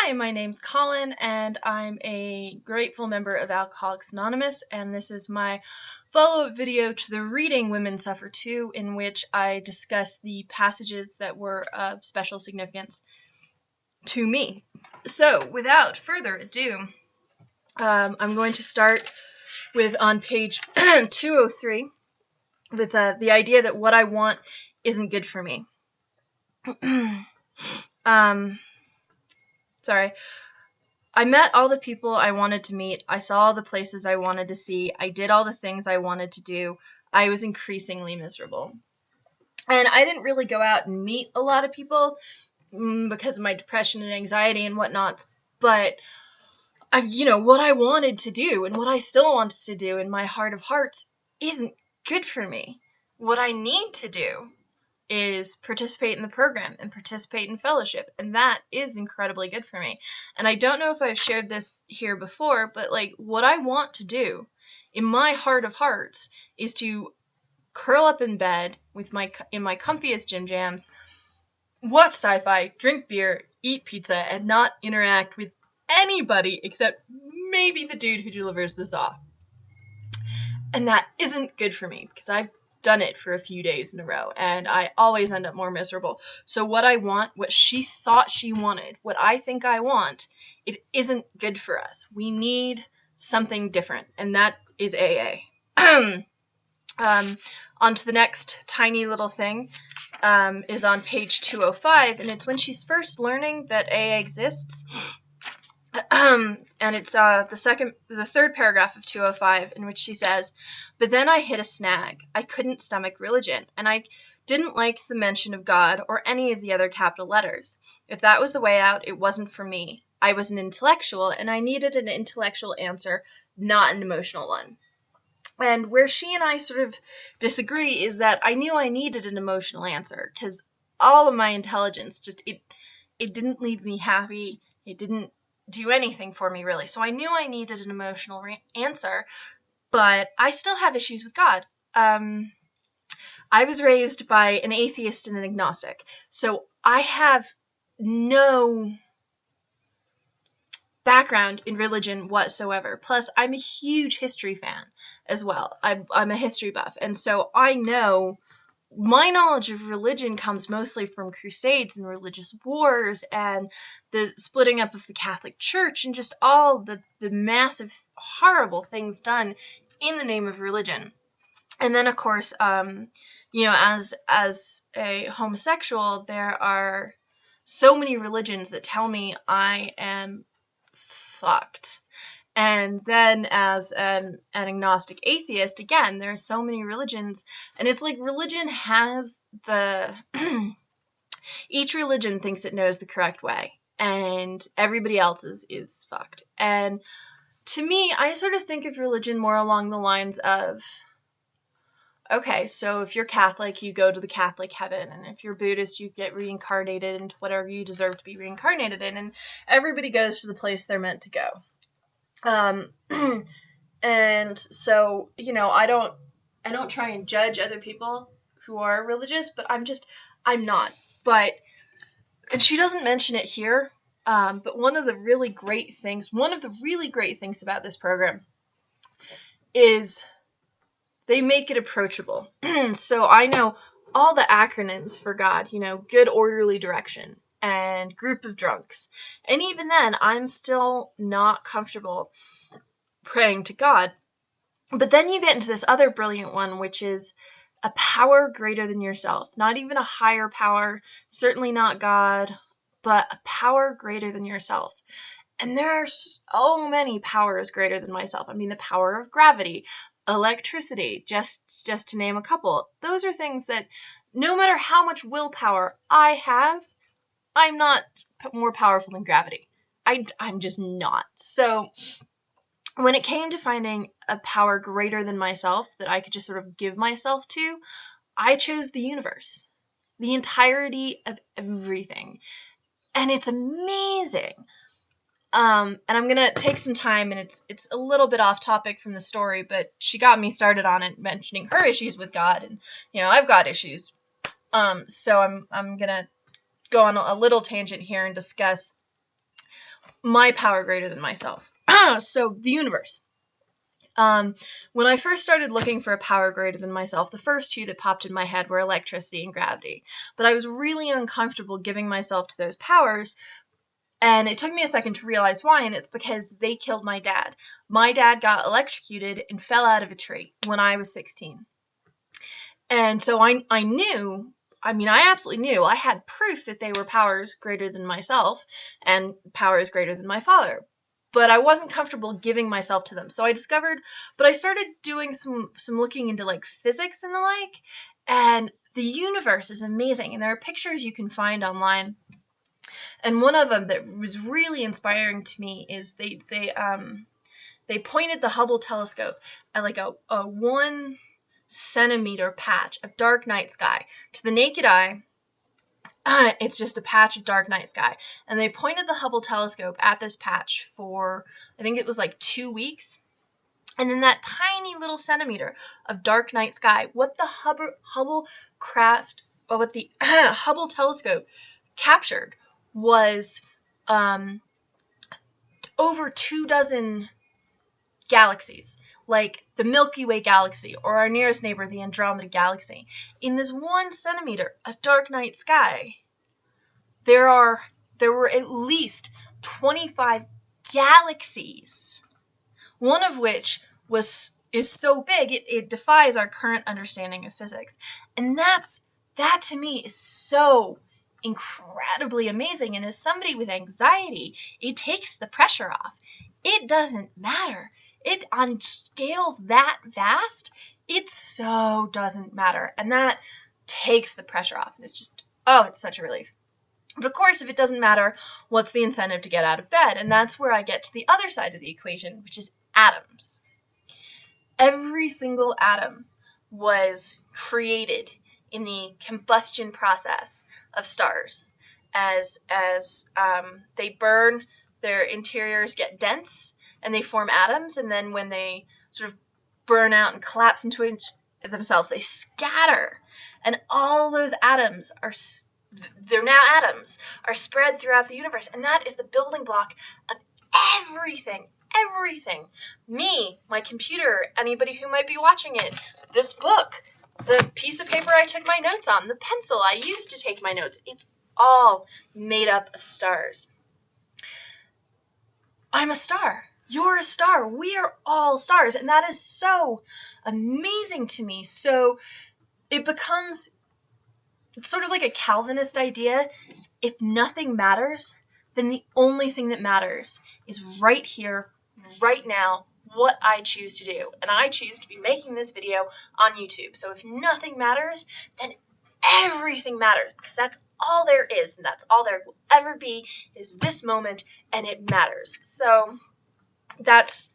Hi, my name's Colin, and I'm a grateful member of Alcoholics Anonymous, and this is my follow-up video to the Reading Women Suffer Too, in which I discuss the passages that were of special significance to me. So, without further ado, I'm going to start with on page 203 with the idea that what I want isn't good for me. Sorry. I met all the people I wanted to meet. I saw all the places I wanted to see. I did all the things I wanted to do. I was increasingly miserable. And I didn't really go out and meet a lot of people because of my depression and anxiety and whatnot. But what I wanted to do and what I still wanted to do in my heart of hearts isn't good for me. What I need to do is participate in the program and participate in fellowship, and that is incredibly good for me. And I don't know if I've shared this here before, but what I want to do in my heart of hearts is to curl up in bed in my comfiest gym jams, watch sci-fi, drink beer, eat pizza, and not interact with anybody except maybe the dude who delivers the saw. And that isn't good for me because I've done it for a few days in a row, and I always end up more miserable. So what I want, what she thought she wanted, what I think I want, it isn't good for us. We need something different, and that is AA. On to the next tiny little thing is on page 205, and it's when she's first learning that AA exists. And it's the third paragraph of 205, in which she says, "But then I hit a snag. I couldn't stomach religion, and I didn't like the mention of God or any of the other capital letters. If that was the way out, it wasn't for me. I was an intellectual, and I needed an intellectual answer, not an emotional one." And where she and I sort of disagree is that I knew I needed an emotional answer, because all of my intelligence it didn't leave me happy. It didn't do anything for me, really. So I knew I needed an emotional answer, but I still have issues with God. I was raised by an atheist and an agnostic, so I have no background in religion whatsoever. Plus, I'm a huge history fan as well. I'm a history buff, and so I know my knowledge of religion comes mostly from crusades and religious wars and the splitting up of the Catholic Church and just all the massive, horrible things done in the name of religion. And then, of course, as a homosexual, there are so many religions that tell me I am fucked. And then as an agnostic atheist, again, there are so many religions, and it's like religion has each religion thinks it knows the correct way, and everybody else's is fucked. And to me, I sort of think of religion more along the lines of, okay, so if you're Catholic, you go to the Catholic heaven, and if you're Buddhist, you get reincarnated into whatever you deserve to be reincarnated in, and everybody goes to the place they're meant to go. And so, I don't try and judge other people who are religious, but I'm not. And she doesn't mention it here, but one of the really great things about this program is they make it approachable. So I know all the acronyms for God, good orderly direction, and group of drunks. And even then, I'm still not comfortable praying to God. But then you get into this other brilliant one, which is a power greater than yourself. Not even a higher power, certainly not God, but a power greater than yourself. And there are so many powers greater than myself. I mean, the power of gravity, electricity, just to name a couple. Those are things that no matter how much willpower I have, I'm not more powerful than gravity. I'm just not. So when it came to finding a power greater than myself that I could just sort of give myself to, I chose the universe, the entirety of everything. And it's amazing. And I'm going to take some time, and it's a little bit off topic from the story, but she got me started on it, mentioning her issues with God, and, I've got issues. So I'm going to go on a little tangent here and discuss my power greater than myself. So the universe. When I first started looking for a power greater than myself, the first two that popped in my head were electricity and gravity. But I was really uncomfortable giving myself to those powers, and it took me a second to realize why, and it's because they killed my dad. My dad got electrocuted and fell out of a tree when I was 16. And so I knew, I absolutely knew, I had proof that they were powers greater than myself and powers greater than my father. But I wasn't comfortable giving myself to them. So I started doing some looking into like physics and the like, and the universe is amazing. And there are pictures you can find online. And one of them that was really inspiring to me is they pointed the Hubble telescope at like a 1 centimeter patch of dark night sky. To the naked eye, it's just a patch of dark night sky. And they pointed the Hubble telescope at this patch for, I think it was like 2 weeks. And then that tiny little centimeter of dark night sky, what the Hubble telescope captured was over 24 galaxies, like the Milky Way galaxy or our nearest neighbor, the Andromeda galaxy. In this 1 centimeter of dark night sky, there were at least 25 galaxies, one of which is so big it defies our current understanding of physics. And that to me is so incredibly amazing. And as somebody with anxiety, it takes the pressure off. It doesn't matter. It, on scales that vast, it so doesn't matter. And that takes the pressure off. And it's just, it's such a relief. But of course, if it doesn't matter, what's the incentive to get out of bed? And that's where I get to the other side of the equation, which is atoms. Every single atom was created in the combustion process of stars. As they burn, their interiors get dense, and they form atoms, and then when they sort of burn out and collapse into themselves, they scatter. And all those atoms are spread throughout the universe, and that is the building block of everything. Everything. Me, my computer, anybody who might be watching it, this book, the piece of paper I took my notes on, the pencil I used to take my notes, it's all made up of stars. I'm a star. You're a star. We are all stars. And that is so amazing to me. So it becomes sort of like a Calvinist idea. If nothing matters, then the only thing that matters is right here, right now, what I choose to do. And I choose to be making this video on YouTube. So if nothing matters, then everything matters, because that's all there is, and that's all there will ever be, is this moment, and it matters. So that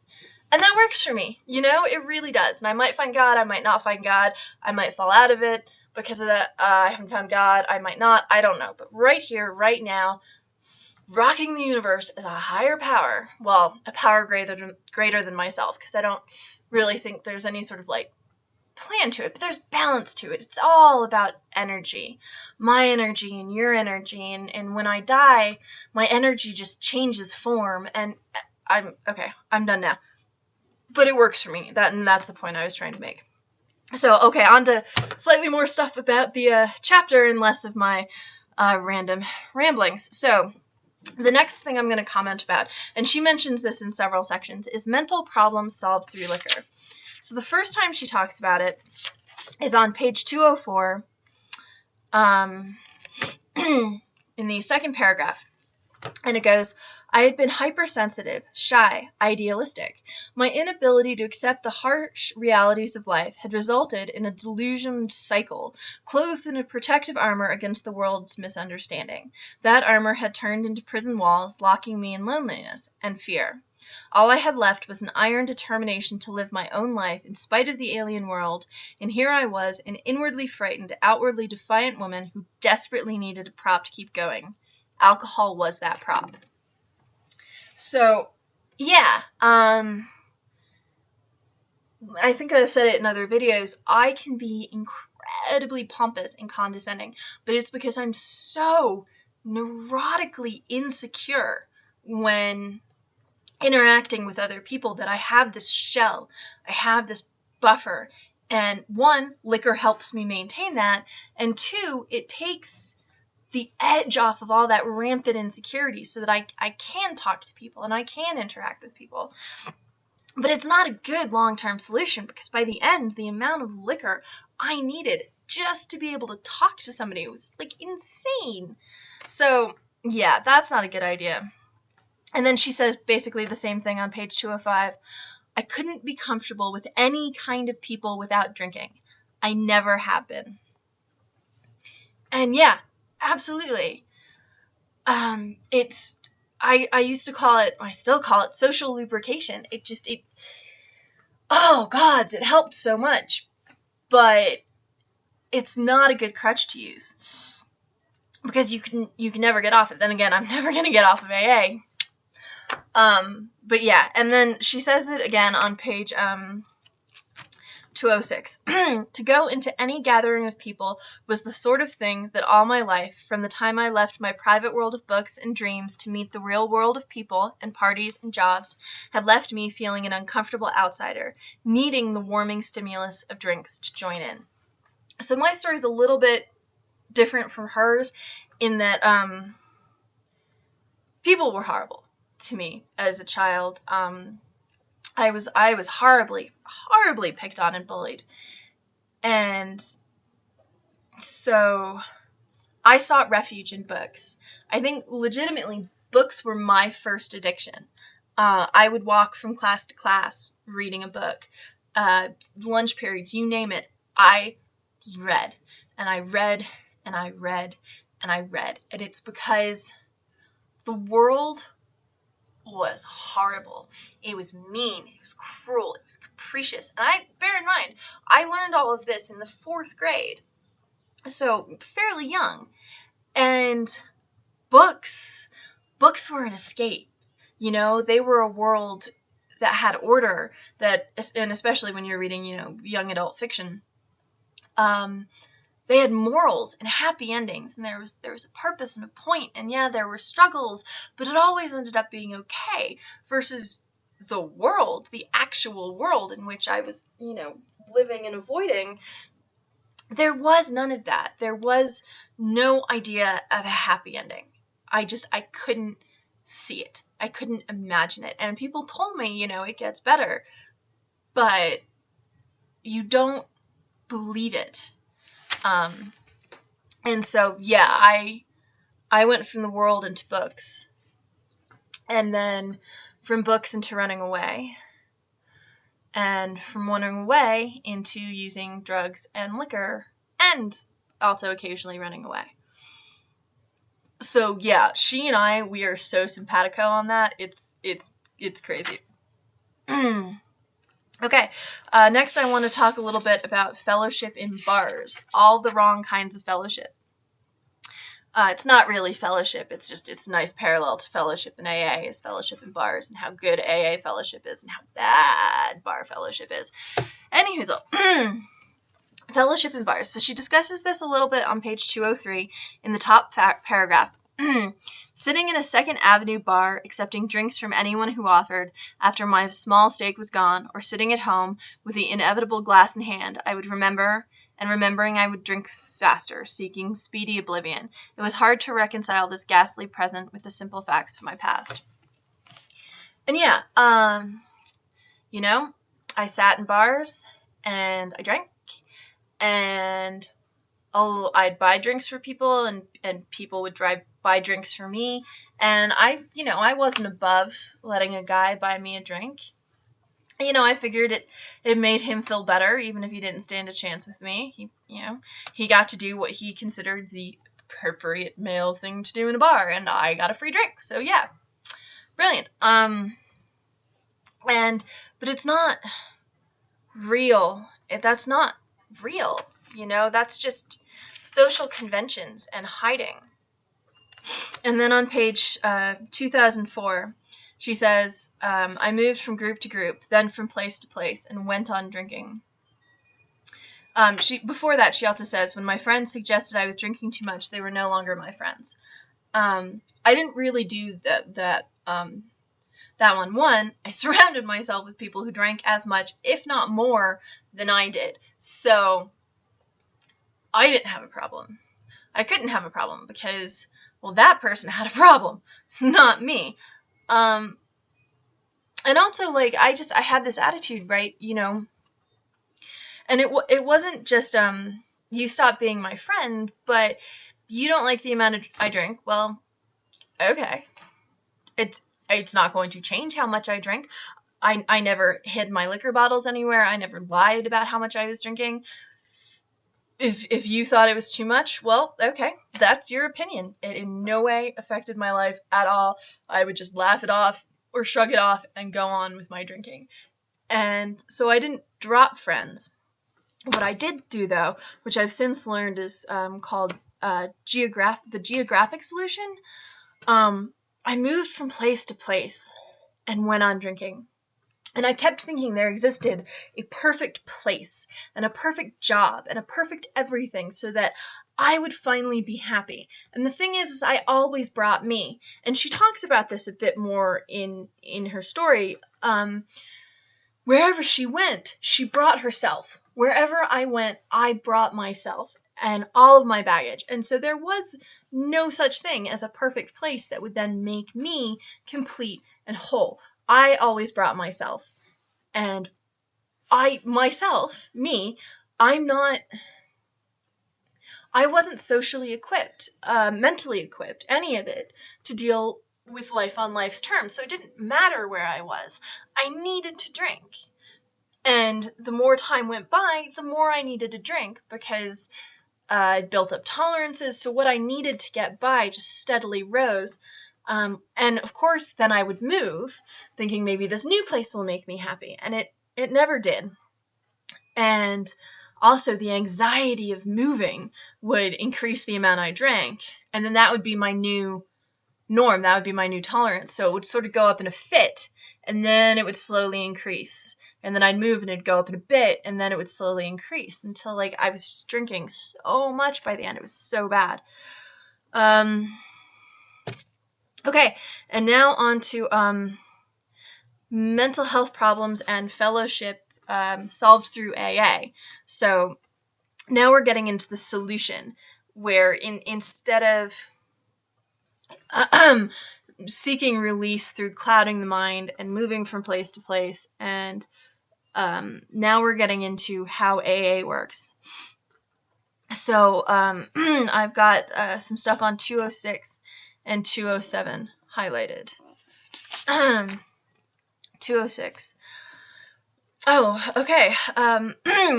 works for me, it really does. And I might find God, I might not find God, I might fall out of it because of that. I haven't found God, I might not, I don't know. But right here, right now, rocking the universe is a higher power, well, a power greater than myself, because I don't really think there's any sort of like plan to it, but there's balance to it. It's all about energy, my energy and your energy, and when I die, my energy just changes form, and I'm done now. But it works for me, and that's the point I was trying to make. So, okay, on to slightly more stuff about the chapter and less of my random ramblings. So, the next thing I'm going to comment about, and she mentions this in several sections, is mental problems solved through liquor. So the first time she talks about it is on page 204, in the second paragraph. And it goes, I had been hypersensitive, shy, idealistic. My inability to accept the harsh realities of life had resulted in a delusioned cycle, clothed in a protective armor against the world's misunderstanding. That armor had turned into prison walls, locking me in loneliness and fear. All I had left was an iron determination to live my own life in spite of the alien world, and here I was, an inwardly frightened, outwardly defiant woman who desperately needed a prop to keep going. Alcohol was that prop. So, yeah, I think I said it in other videos, I can be incredibly pompous and condescending, but it's because I'm so neurotically insecure when interacting with other people that I have this shell, I have this buffer, and one, liquor helps me maintain that, and two, it takes the edge off of all that rampant insecurity so that I can talk to people and I can interact with people. But it's not a good long-term solution, because by the end, the amount of liquor I needed just to be able to talk to somebody was like insane. So yeah, that's not a good idea. And then she says basically the same thing on page 205. I couldn't be comfortable with any kind of people without drinking. I never have been. And yeah, absolutely. I used to call it, I still call it, social lubrication. Oh gods, it helped so much. But it's not a good crutch to use, because you can never get off it. Then again, I'm never going to get off of AA. But yeah, and then she says it again on page 206. To go into any gathering of people was the sort of thing that all my life, from the time I left my private world of books and dreams to meet the real world of people and parties and jobs, had left me feeling an uncomfortable outsider, needing the warming stimulus of drinks to join in. So my story is a little bit different from hers in that people were horrible to me as a child. I was horribly picked on and bullied. And so I sought refuge in books. I think legitimately books were my first addiction. I would walk from class to class reading a book. Lunch periods, you name it, I read. And I read and I read and I read. And it's because the world was horrible. It was mean. It was cruel. It was capricious. And bear in mind, I learned all of this in the 4th grade, so fairly young. And books were an escape. You know, they were a world that had order, and especially when you're reading, young adult fiction, they had morals and happy endings, and there was a purpose and a point, and yeah, there were struggles, but it always ended up being okay, versus the world, the actual world in which I was, living and avoiding. There was none of that. There was no idea of a happy ending. I couldn't see it. I couldn't imagine it. And people told me, it gets better, but you don't believe it. And so, yeah, I went from the world into books, and then from books into running away, and from running away into using drugs and liquor, and also occasionally running away. So yeah, she and we are so simpatico on that. It's crazy. Okay, next I want to talk a little bit about fellowship in bars. All the wrong kinds of fellowship. It's not really fellowship, it's a nice parallel to fellowship in AA is fellowship in bars, and how good AA fellowship is and how bad bar fellowship is. Anywho, fellowship in bars. So she discusses this a little bit on page 203 in the top paragraph. Sitting in a Second Avenue bar, accepting drinks from anyone who offered, after my small stake was gone, or sitting at home with the inevitable glass in hand, I would remember, and remembering I would drink faster, seeking speedy oblivion. It was hard to reconcile this ghastly present with the simple facts of my past. And yeah, I sat in bars, and I drank, and I'd buy drinks for people, and people would buy drinks for me, and I wasn't above letting a guy buy me a drink. I figured it made him feel better, even if he didn't stand a chance with me. He got to do what he considered the appropriate male thing to do in a bar, and I got a free drink. So yeah, brilliant. But it's not real. That's not real. That's just social conventions and hiding. And then on page 2004, she says, I moved from group to group, then from place to place, and went on drinking. Before that, she also says, when my friends suggested I was drinking too much, they were no longer my friends. I didn't really do that that one, I surrounded myself with people who drank as much, if not more, than I did. So I didn't have a problem. I couldn't have a problem because, well, that person had a problem, not me. And also, like, I had this attitude, right, and it wasn't just, you stop being my friend, but you don't like the amount I drink. Well, okay. It's not going to change how much I drink. I never hid my liquor bottles anywhere. I never lied about how much I was drinking. If you thought it was too much, well, okay, that's your opinion. It in no way affected my life at all. I would just laugh it off or shrug it off and go on with my drinking. And so I didn't drop friends. What I did do, though, which I've since learned is called the geographic solution. I moved from place to place and went on drinking. And I kept thinking there existed a perfect place and a perfect job and a perfect everything so that I would finally be happy. And the thing is I always brought me. And she talks about this a bit more in her story. Wherever she went, she brought herself. Wherever I went, I brought myself and all of my baggage. And so there was no such thing as a perfect place that would then make me complete and whole. I always brought myself. And I wasn't socially equipped, mentally equipped, any of it, to deal with life on life's terms. So it didn't matter where I was. I needed to drink. And the more time went by, the more I needed to drink because I'd built up tolerances. So what I needed to get by just steadily rose. And of course, then I would move, thinking maybe this new place will make me happy. And it never did. And also the anxiety of moving would increase the amount I drank. And then that would be my new norm. That would be my new tolerance. So it would sort of go up in a fit, and then it would slowly increase. And then I'd move and it'd go up in a bit, and then it would slowly increase until, like, I was just drinking so much by the end. It was so bad. Okay, and now on to mental health problems and fellowship solved through AA. So now we're getting into the solution, where instead of seeking release through clouding the mind and moving from place to place, and now we're getting into how AA works. So I've got some stuff on 206 and 207 highlighted. 206. Oh, okay.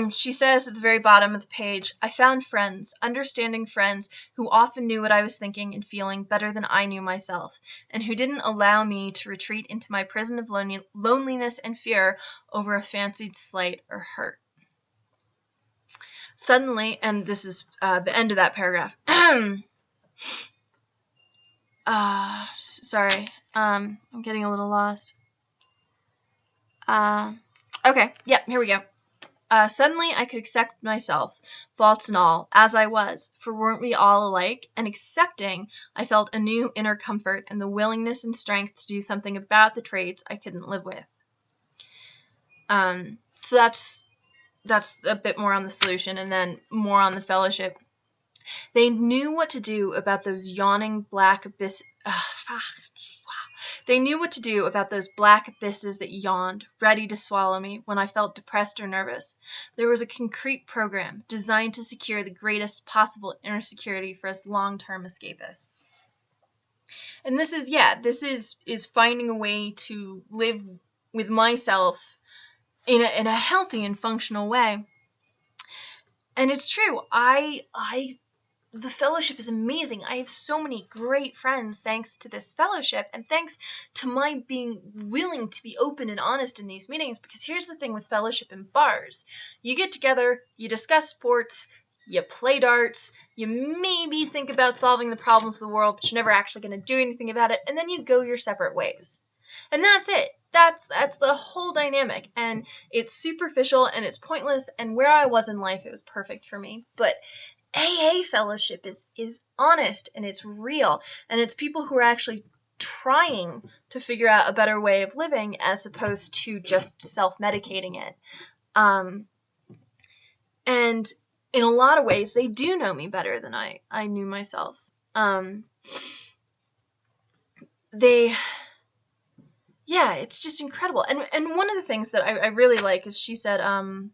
She says at the very bottom of the page, I found friends, understanding friends, who often knew what I was thinking and feeling better than I knew myself, and who didn't allow me to retreat into my prison of loneliness and fear over a fancied slight or hurt. Suddenly, and this is the end of that paragraph. Sorry. I'm getting a little lost. Okay, yep, here we go. Suddenly I could accept myself, faults and all, as I was, for weren't we all alike? And accepting, I felt a new inner comfort and the willingness and strength to do something about the traits I couldn't live with. So that's a bit more on the solution, and then more on the fellowship. They knew what to do about those yawning black abysses. They knew what to do about those black abysses that yawned, ready to swallow me when I felt depressed or nervous. There was a concrete program designed to secure the greatest possible inner security for us long-term escapists. And this is finding a way to live with myself in a healthy and functional way. And it's true. The fellowship is amazing. I have so many great friends thanks to this fellowship, and thanks to my being willing to be open and honest in these meetings, because here's the thing with fellowship and bars. You get together, you discuss sports, you play darts, you maybe think about solving the problems of the world, but you're never actually going to do anything about it, and then you go your separate ways. And that's it. That's the whole dynamic, and it's superficial and it's pointless, and where I was in life, it was perfect for me. But AA fellowship is honest, and it's real, and it's people who are actually trying to figure out a better way of living as opposed to just self-medicating it. And in a lot of ways, they do know me better than I knew myself. It's just incredible. And one of the things that I really like is she said, and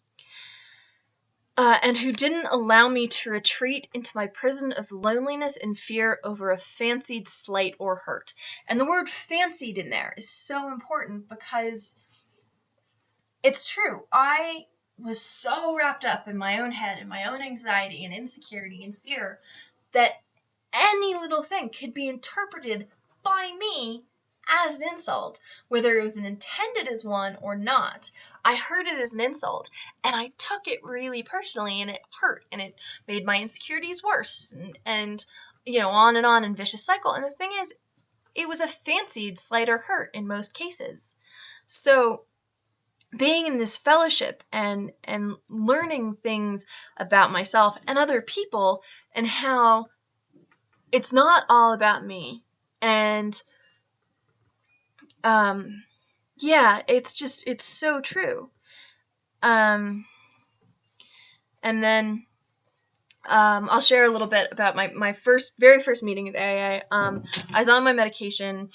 who didn't allow me to retreat into my prison of loneliness and fear over a fancied slight or hurt. And the word fancied in there is so important because it's true. I was so wrapped up in my own head and my own anxiety and insecurity and fear that any little thing could be interpreted by me as an insult, whether it was intended as one or not. I heard it as an insult, and I took it really personally, and it hurt, and it made my insecurities worse, and on and on in vicious cycle. And the thing is, it was a fancied slight or hurt in most cases. So being in this fellowship and learning things about myself and other people, and how it's not all about me, and it's so true. And then I'll share a little bit about my very first meeting of AA. I was on my medication.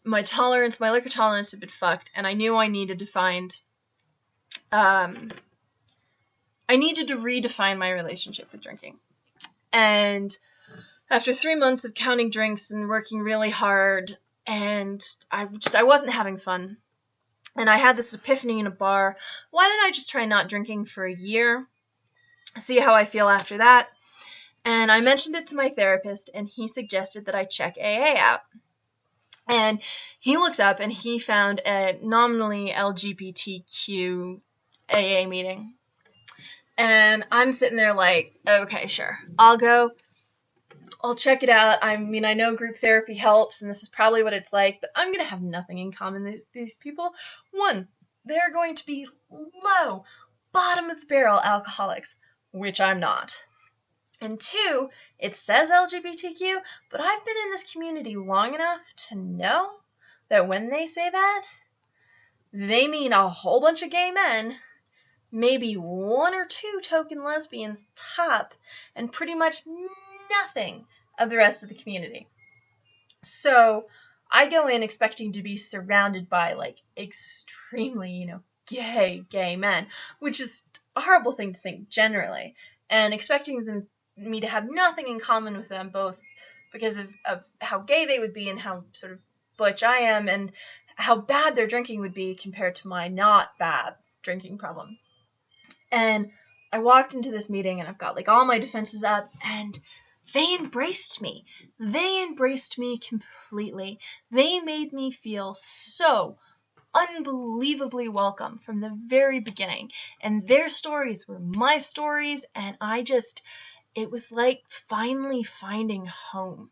My liquor tolerance had been fucked, and I knew I needed to redefine my relationship with drinking. And after 3 months of counting drinks and working really hard, and I wasn't having fun. And I had this epiphany in a bar. Why didn't I just try not drinking for a year? See how I feel after that. And I mentioned it to my therapist, and he suggested that I check AA out. And he looked up, and he found a nominally LGBTQ AA meeting. And I'm sitting there like, okay, sure, I'll go. I'll check it out. I mean, I know group therapy helps, and this is probably what it's like, but I'm going to have nothing in common with these people. One, they're going to be low, bottom of the barrel alcoholics, which I'm not. And two, it says LGBTQ, but I've been in this community long enough to know that when they say that, they mean a whole bunch of gay men, maybe 1 or 2 token lesbians top, and pretty much nothing of the rest of the community. So I go in expecting to be surrounded by extremely, gay men, which is a horrible thing to think generally, and expecting me to have nothing in common with them, both because of how gay they would be and how sort of butch I am, and how bad their drinking would be compared to my not bad drinking problem. And I walked into this meeting, and I've got all my defenses up, and they embraced me. They embraced me completely. They made me feel so unbelievably welcome from the very beginning. And their stories were my stories, and it was like finally finding home.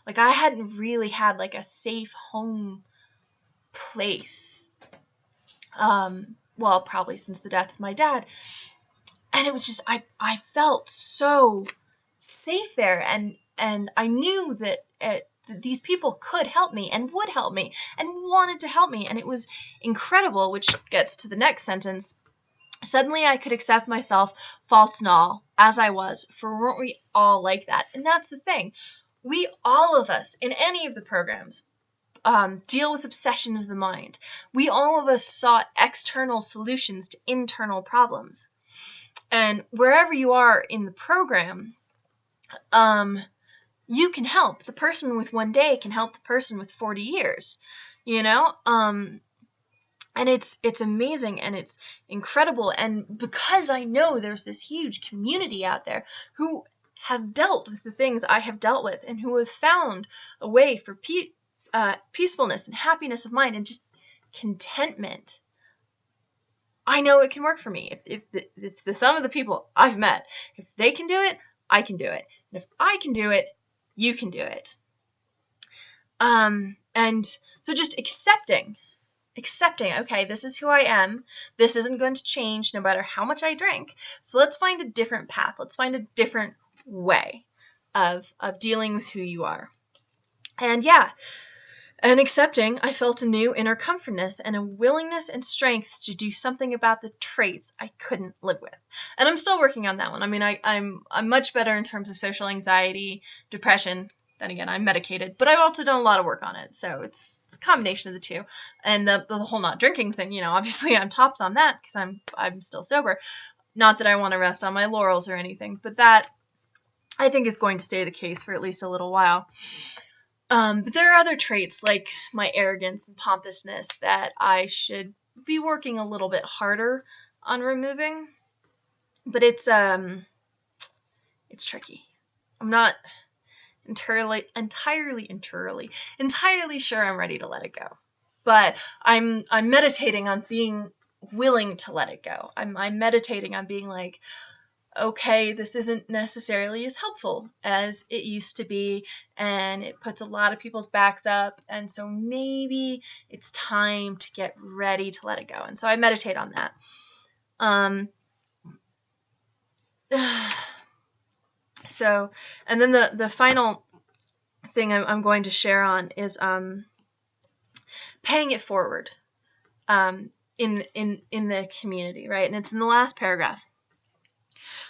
I hadn't really had a safe home place. Probably since the death of my dad. And it was just, I felt so safe there, and I knew that these people could help me and would help me and wanted to help me, and it was incredible, which gets to the next sentence. Suddenly I could accept myself, faults and all, as I was, for weren't we all like that? And that's the thing. We, all of us, in any of the programs, deal with obsessions of the mind. We, all of us, sought external solutions to internal problems. And wherever you are in the program, you can help. The person with 1 day can help the person with 40 years, and it's amazing, and it's incredible. And because I know there's this huge community out there who have dealt with the things I have dealt with, and who have found a way for peacefulness and happiness of mind and just contentment, I know it can work for me. If the sum of the people I've met, if they can do it, I can do it. And if I can do it, you can do it. And so just accepting, okay, this is who I am. This isn't going to change no matter how much I drink. So let's find a different path. Let's find a different way of dealing with who you are. And yeah, And accepting, I felt a new inner comfortness and a willingness and strength to do something about the traits I couldn't live with. And I'm still working on that one. I mean, I'm much better in terms of social anxiety, depression. Then again, I'm medicated, but I've also done a lot of work on it. So it's a combination of the two. And the whole not drinking thing, you know, obviously I'm tops on that because I'm still sober. Not that I want to rest on my laurels or anything, but that I think is going to stay the case for at least a little while. But there are other traits like my arrogance and pompousness that I should be working a little bit harder on removing. But it's tricky. I'm not entirely sure I'm ready to let it go. But I'm meditating on being willing to let it go. I'm meditating on being like, okay, this isn't necessarily as helpful as it used to be, and it puts a lot of people's backs up, and so maybe it's time to get ready to let it go. And so I meditate on that. So, and then the final thing I'm going to share on is paying it forward in the community, right? And it's in the last paragraph.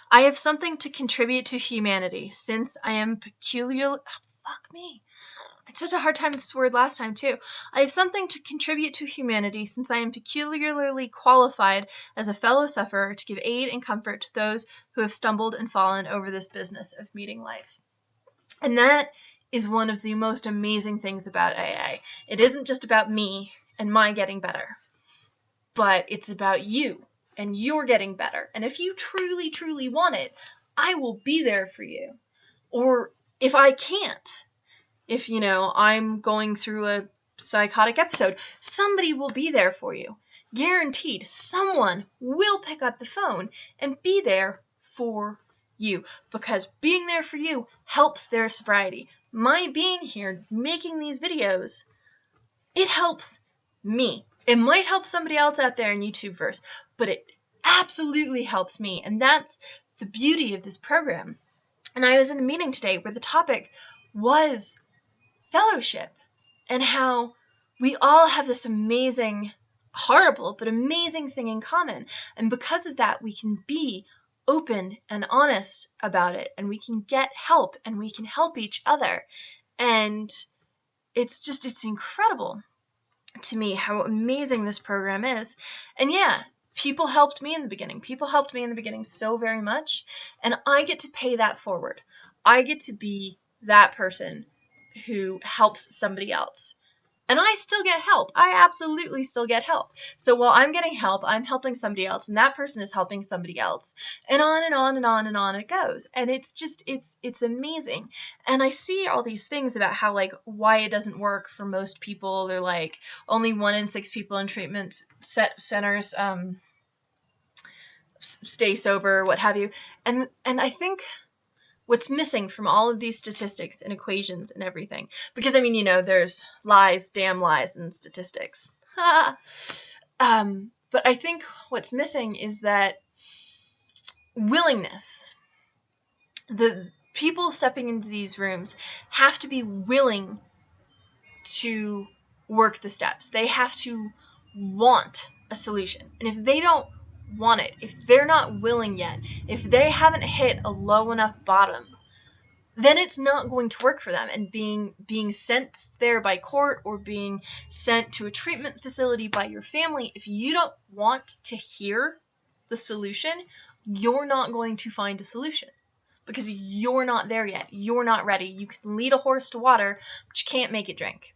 I have something to contribute to humanity since I am peculiarly... fuck me. I had such a hard time with this word last time, too. I have something to contribute to humanity since I am peculiarly qualified as a fellow sufferer to give aid and comfort to those who have stumbled and fallen over this business of meeting life. And that is one of the most amazing things about AA. It isn't just about me and my getting better, but it's about you. And you're getting better. And if you truly, truly want it, I will be there for you. Or if I can't, if, you know, I'm going through a psychotic episode, somebody will be there for you. Guaranteed, someone will pick up the phone and be there for you. Because being there for you helps their sobriety. My being here, making these videos, it helps me. It might help somebody else out there in YouTubeverse, but it absolutely helps me. And that's the beauty of this program. And I was in a meeting today where the topic was fellowship and how we all have this amazing, horrible, but amazing thing in common. And because of that, we can be open and honest about it, and we can get help, and we can help each other. And it's incredible to me how amazing this program is. And yeah, people helped me in the beginning. People helped me in the beginning so very much, and I get to pay that forward. I get to be that person who helps somebody else. And I still get help. I absolutely still get help. So while I'm getting help, I'm helping somebody else, and that person is helping somebody else. And on and on and on and on it goes. And it's just, it's amazing. And I see all these things about how, like, why it doesn't work for most people. They're like, only 1 in 6 people in treatment centers stay sober, what have you. And I think what's missing from all of these statistics and equations and everything, because I mean, you know, there's lies, damn lies, and statistics. But I think what's missing is that willingness. The people stepping into these rooms have to be willing to work the steps. They have to want a solution. And if they don't want it, if they're not willing yet, if they haven't hit a low enough bottom, then it's not going to work for them. And being sent there by court or being sent to a treatment facility by your family, if you don't want to hear the solution, you're not going to find a solution because you're not there yet. You're not ready. You can lead a horse to water, but you can't make it drink.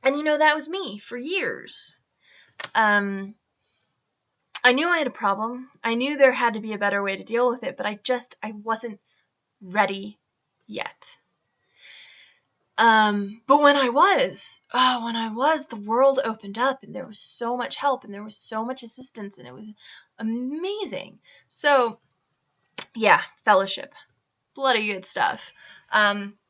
And you know, that was me for years. I knew I had a problem. I knew there had to be a better way to deal with it, but I wasn't ready yet. But when I was, the world opened up and there was so much help and there was so much assistance and it was amazing. So yeah, fellowship, bloody good stuff.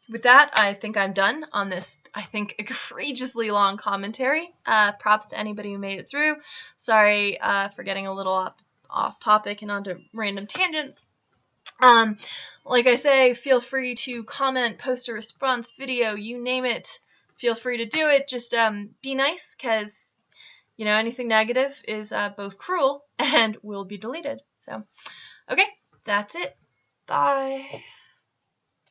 With that, I think I'm done on this, I think, egregiously long commentary. Props to anybody who made it through. Sorry for getting a little off topic and onto random tangents. Like I say, feel free to comment, post a response video, you name it. feel free to do it. Just be nice, because anything negative is both cruel and will be deleted. So, okay, that's it. Bye.